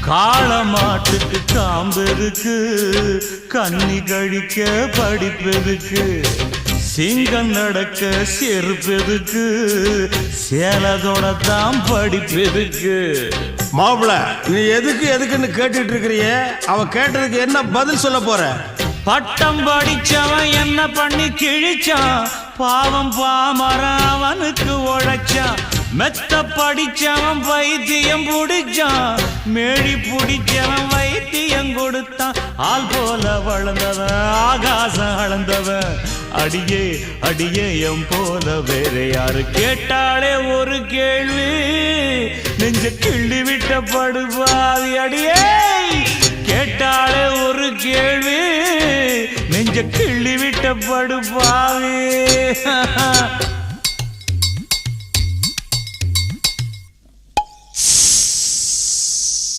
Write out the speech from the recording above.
காளமாட்டுக்கு காம்பெதுக்கு கண்ணி கழிக்க படிப்பெதுக்கு சிங்கம் நடக்க செருப்பெதுக்கு சேலதோட தான் படிப்பெதுக்கு. மாப்பிள நீ எதுக்குன்னு கேட்டுட்டு இருக்கிறிய, அவ கேட்டதுக்கு என்ன பதில் சொல்ல போற? பட்டம் படிச்சவன் என்ன பண்ணி கிழிச்சான், பாவம் பாமரன் அவனுக்கு உழைச்சான். மெத்த படிச்சவன் வைத்தியம் புடிச்சான், மேடி புடிச்சவன் வைத்தியம் கொடுத்தான். ஆள் போல வளர்ந்தவன் ஆகாசம் அளந்தவன், அடியே அடியே எம் போல வேற யாரு கேட்டாலே ஒரு கேள்வி, நெஞ்ச கிள்ளி விட்ட படுபாவி. அடியே கேட்டாலே ஒரு கேள்வி, நெஞ்ச கிள்ளி விட்ட படுபாவி.